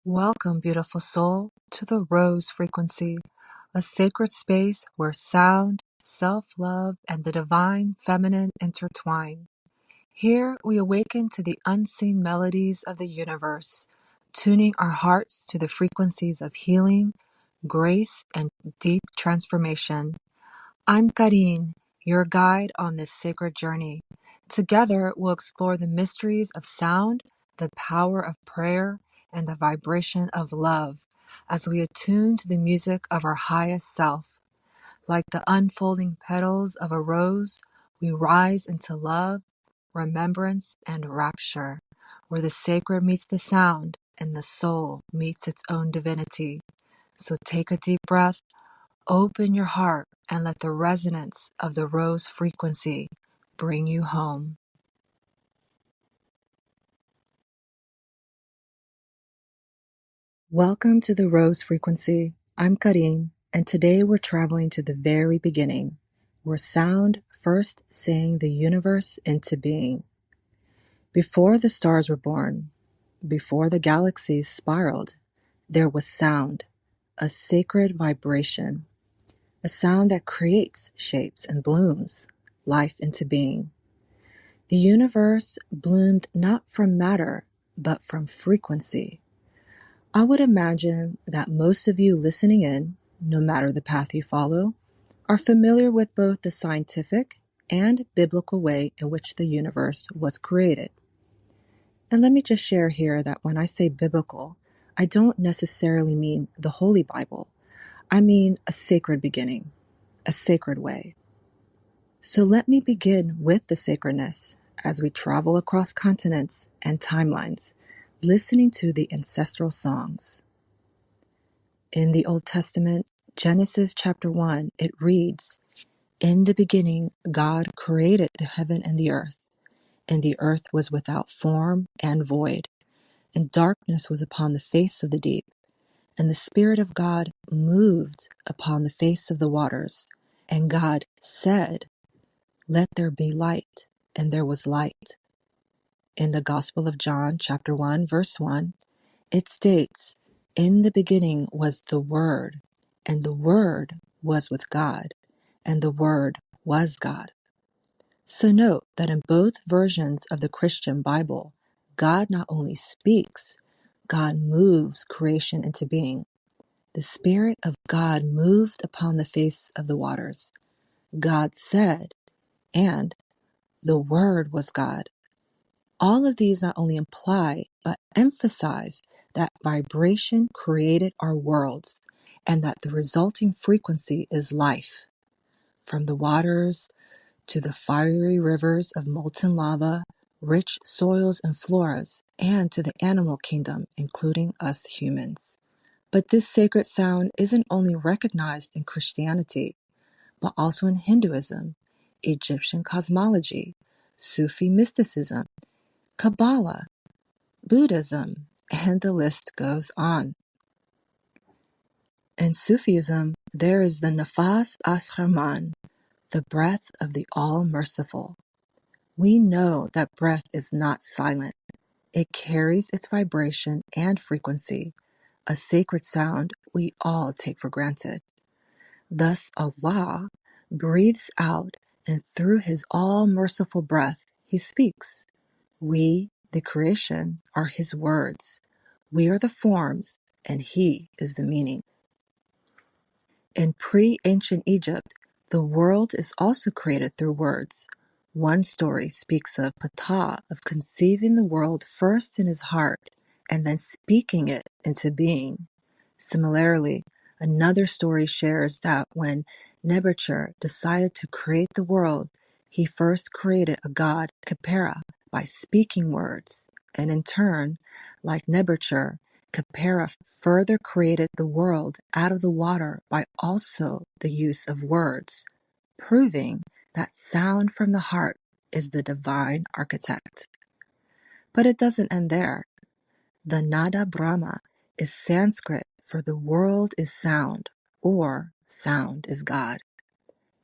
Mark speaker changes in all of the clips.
Speaker 1: Welcome, beautiful soul, to the Rose Frequency, a sacred space where sound, self-love, and the divine feminine intertwine. Here we awaken to the unseen melodies of the universe, tuning our hearts to the frequencies of healing, grace, and deep transformation. I'm Karine, your guide on this sacred journey. Together, we'll explore the mysteries of sound, the power of prayer, and the vibration of love as we attune to the music of our highest self. Like the unfolding petals of a rose, we rise into love, remembrance, and rapture, where the sacred meets the sound and the soul meets its own divinity. So take a deep breath. Open your heart and let the resonance of the rose frequency bring you home. Welcome to the Rose Frequency. I'm Karine, and today we're traveling to the very beginning, where sound first sang the universe into being. Before the stars were born, before the galaxies spiraled, there was sound, a sacred vibration, a sound that creates, shapes, and blooms life into being. The universe bloomed not from matter, but from frequency. I would imagine that most of you listening in, no matter the path you follow, are familiar with both the scientific and biblical way in which the universe was created. And let me just share here that when I say biblical, I don't necessarily mean the Holy Bible. I mean a sacred beginning, a sacred way. So let me begin with the sacredness as we travel across continents and timelines, listening to the ancestral songs. In the Old Testament, Genesis chapter 1, it reads, "In the beginning, God created the heaven and the earth was without form and void, and darkness was upon the face of the deep, and the Spirit of God moved upon the face of the waters. And God said, 'Let there be light,' and there was light." In the Gospel of John, chapter 1, verse 1, it states, "In the beginning was the Word, and the Word was with God, and the Word was God." So note that in both versions of the Christian Bible, God not only speaks, God moves creation into being. The Spirit of God moved upon the face of the waters. God said, and the Word was God. All of these not only imply, but emphasize that vibration created our worlds and that the resulting frequency is life. From the waters to the fiery rivers of molten lava, rich soils and floras, and to the animal kingdom, including us humans. But this sacred sound isn't only recognized in Christianity, but also in Hinduism, Egyptian cosmology, Sufi mysticism, Kabbalah, Buddhism, and the list goes on. In Sufism, there is the Nafas as-Rahman, the breath of the All-Merciful. We know that breath is not silent. It carries its vibration and frequency, a sacred sound we all take for granted. Thus, Allah breathes out, and through His all-merciful breath, He speaks. We, the creation, are His words. We are the forms, and He is the meaning. In pre-ancient Egypt, the world is also created through words. One story speaks of Ptah of conceiving the world first in his heart and then speaking it into being. Similarly, another story shares that when Nebuchadnezzar decided to create the world, he first created a god, Khepera, by speaking words, and in turn, like Nebuchadnezzar, Khepera further created the world out of the water by also the use of words, proving that sound from the heart is the divine architect. But it doesn't end there. The Nada Brahma is Sanskrit for the world is sound, or sound is God.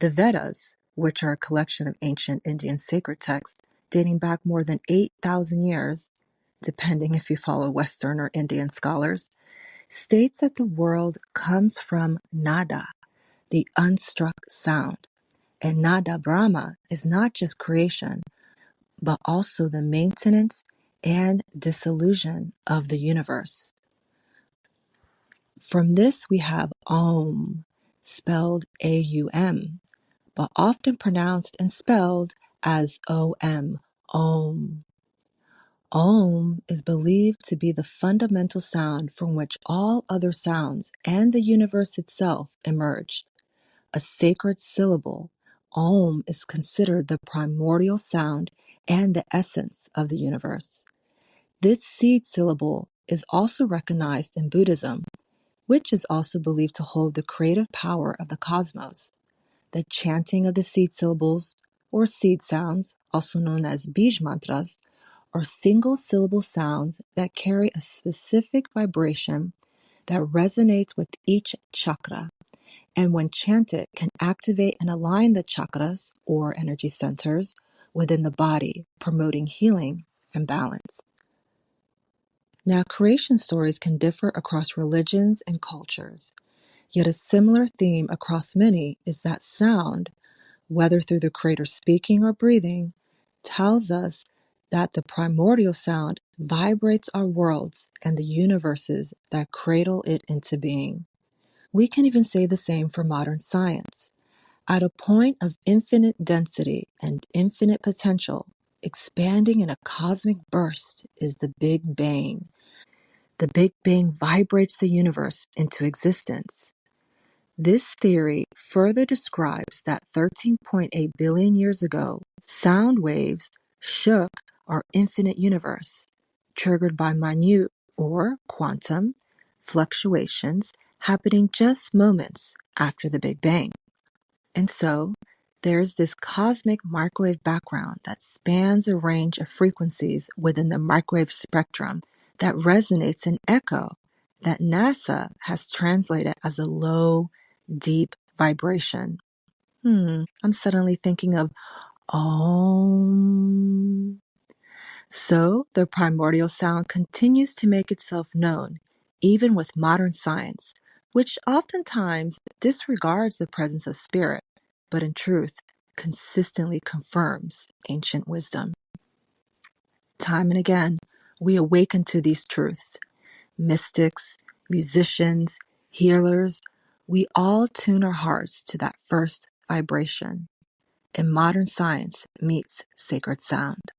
Speaker 1: The Vedas, which are a collection of ancient Indian sacred texts dating back more than 8,000 years, depending if you follow Western or Indian scholars, states that the world comes from nada, the unstruck sound. And Nada Brahma is not just creation, but also the maintenance and dissolution of the universe. From this we have Om, spelled A-U-M, but often pronounced and spelled as O-M, Om. Om is believed to be the fundamental sound from which all other sounds and the universe itself emerged. A sacred syllable, Om is considered the primordial sound and the essence of the universe. This seed syllable is also recognized in Buddhism, which is also believed to hold the creative power of the cosmos. The chanting of the seed syllables, or seed sounds, also known as bij mantras, are single-syllable sounds that carry a specific vibration that resonates with each chakra, and when chanted can activate and align the chakras, or energy centers, within the body, promoting healing and balance. Now, creation stories can differ across religions and cultures, yet a similar theme across many is that sound, whether through the creator speaking or breathing, tells us that the primordial sound vibrates our worlds and the universes that cradle it into being. We can even say the same for modern science. At a point of infinite density and infinite potential, expanding in a cosmic burst is the Big Bang. The Big Bang vibrates the universe into existence. This theory further describes that 13.8 billion years ago, sound waves shook our infinite universe, triggered by minute or quantum fluctuations happening just moments after the Big Bang. And so, there's this cosmic microwave background that spans a range of frequencies within the microwave spectrum that resonates in echo that NASA has translated as a low, deep vibration. I'm suddenly thinking of Om. So the primordial sound continues to make itself known, even with modern science, which oftentimes disregards the presence of spirit, but in truth, consistently confirms ancient wisdom. Time and again, we awaken to these truths. Mystics, musicians, healers, we all tune our hearts to that first vibration. And modern science meets sacred sound.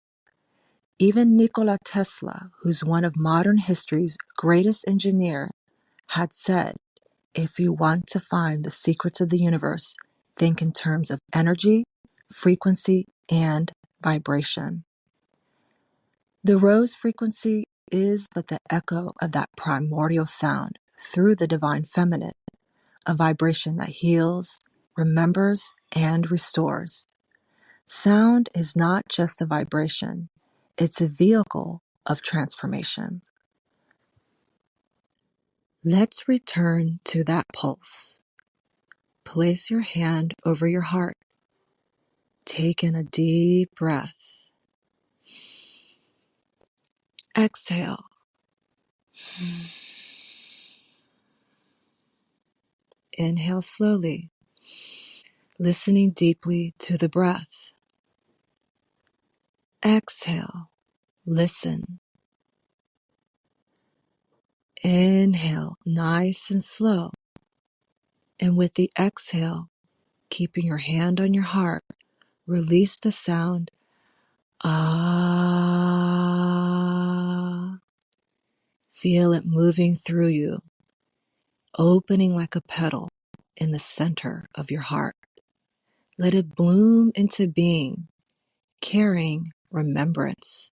Speaker 1: Even Nikola Tesla, who's one of modern history's greatest engineers, had said, if you want to find the secrets of the universe, think in terms of energy, frequency, and vibration. The rose frequency is but the echo of that primordial sound through the divine feminine, a vibration that heals, remembers, and restores. Sound is not just a vibration, it's a vehicle of transformation. Let's return to that pulse. Place your hand over your heart. Take in a deep breath. Exhale. Inhale slowly, listening deeply to the breath. Exhale. Listen. Inhale, nice and slow. And with the exhale, keeping your hand on your heart, release the sound ah. Feel it moving through you, opening like a petal in the center of your heart. Let it bloom into being, carrying remembrance.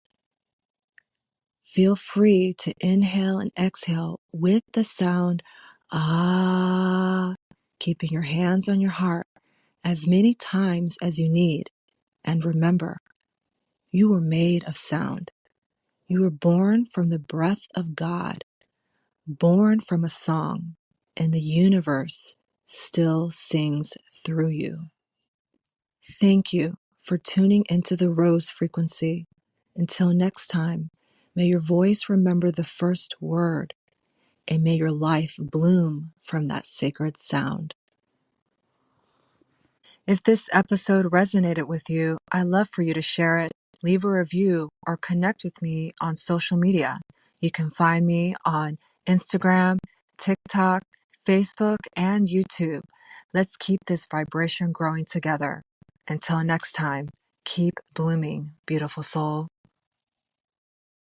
Speaker 1: Feel free to inhale and exhale with the sound ah, keeping your hands on your heart as many times as you need. And remember, you were made of sound. You were born from the breath of God, born from a song, and the universe still sings through you. Thank you for tuning into the Rose frequency. Until next time, May your voice remember the first word, and may your life bloom from that sacred sound. If this episode resonated with you, I'd love for you to share it, leave a review, or connect with me on social media. You can find me on Instagram, TikTok, Facebook, and YouTube. Let's keep this vibration growing together. Until next time, keep blooming, beautiful soul.